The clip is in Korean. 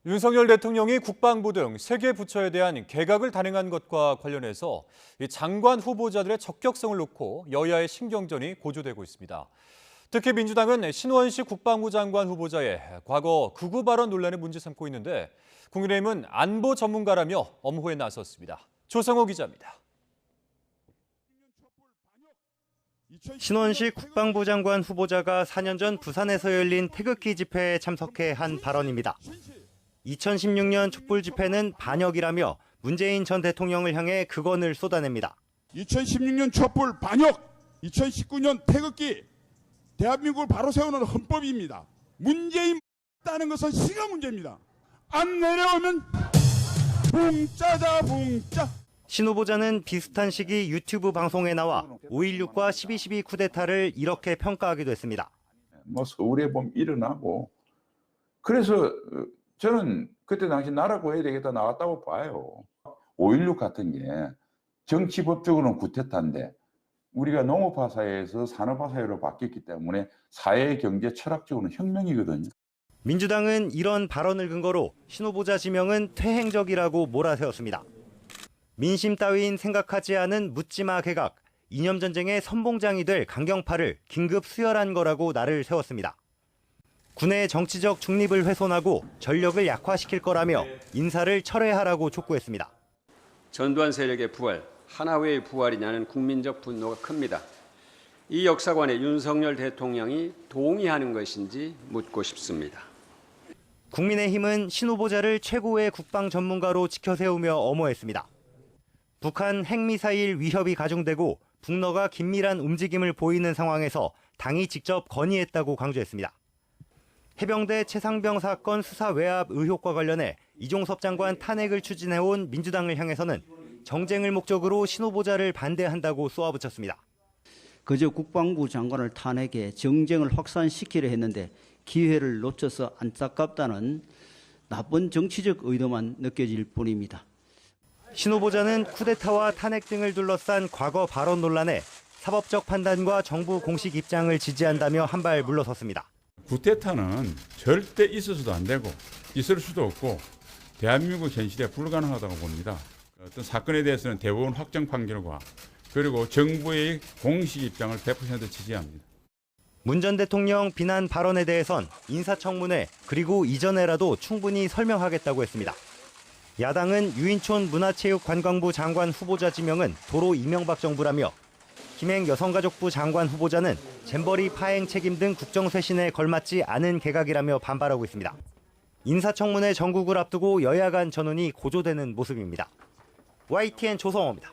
윤석열 대통령이 국방부 등 세계 부처에 대한 개각을 단행한 것과 관련해서 장관 후보자들의 적격성을 놓고 여야의 신경전이 고조되고 있습니다. 특히 민주당은 신원식 국방부 장관 후보자의 과거 극우 발언 논란을 문제 삼고 있는데 국민의힘은 안보 전문가라며 엄호에 나섰습니다. 조성호 기자입니다. 신원식 국방부 장관 후보자가 4년 전 부산에서 열린 태극기 집회에 참석해 한 발언입니다. 2016년 촛불 집회는 반역이라며 문재인 전 대통령을 향해 극언을 쏟아냅니다. 2016년 촛불 반역, 2019년 태극기, 대한민국을 바로 세우는 헌법입니다. 문재인 따는 것은 시가 문제입니다. 안 내려오면 붕짜자 붕짜. 신 후보자는 비슷한 시기 유튜브 방송에 나와 5.16과 12.12 쿠데타를 이렇게 평가하기도 했습니다. 서울에 보면 일어나고 그래서 저는 그때 당시 나라 구해야 되겠다 나왔다고 봐요. 5.16 같은 게 정치법적으로는 구태타인데 우리가 농업화 사회에서 산업화 사회로 바뀌었기 때문에 사회, 경제, 철학적으로는 혁명이거든요. 민주당은 이런 발언을 근거로 신 후보자 지명은 퇴행적이라고 몰아세웠습니다. 민심 따윈 생각하지 않은 묻지마 개각, 이념 전쟁의 선봉장이 될 강경파를 긴급 수혈한 거라고 날을 세웠습니다. 군의 정치적 중립을 훼손하고 전력을 약화시킬 거라며 인사를 철회하라고 촉구했습니다. 전두환 세력의 부활, 하나회의 부활이냐는 국민적 분노가 큽니다. 이 역사관에 윤석열 대통령이 동의하는 것인지 묻고 싶습니다. 국민의힘은 신 후보자를 최고의 국방 전문가로 지켜세우며 엄호했습니다. 북한 핵미사일 위협이 가중되고 북러가 긴밀한 움직임을 보이는 상황에서 당이 직접 건의했다고 강조했습니다. 해병대 최상병 사건 수사 외압 의혹과 관련해 이종섭 장관 탄핵을 추진해온 민주당을 향해서는 정쟁을 목적으로 신 후보자를 반대한다고 쏘아붙였습니다. 그저 국방부 장관을 탄핵해 정쟁을 확산시키려 했는데 기회를 놓쳐서 안타깝다는 나쁜 정치적 의도만 느껴질 뿐입니다. 신 후보자는 쿠데타와 탄핵 등을 둘러싼 과거 발언 논란에 사법적 판단과 정부 공식 입장을 지지한다며 한 발 물러섰습니다. 쿠데타는 절대 있어서도 안 되고 있을 수도 없고 대한민국 현실에 불가능하다고 봅니다. 어떤 사건에 대해서는 대법원 확정 판결과 그리고 정부의 공식 입장을 100% 지지합니다. 문 전 대통령 비난 발언에 대해선 인사청문회 그리고 이전에라도 충분히 설명하겠다고 했습니다. 야당은 유인촌 문화체육관광부 장관 후보자 지명은 도로 이명박 정부라며 김행 여성가족부 장관 후보자는 잼버리 파행 책임 등 국정쇄신에 걸맞지 않은 개각이라며 반발하고 있습니다. 인사청문회 전국을 앞두고 여야 간 전운이 고조되는 모습입니다. YTN 조성호입니다.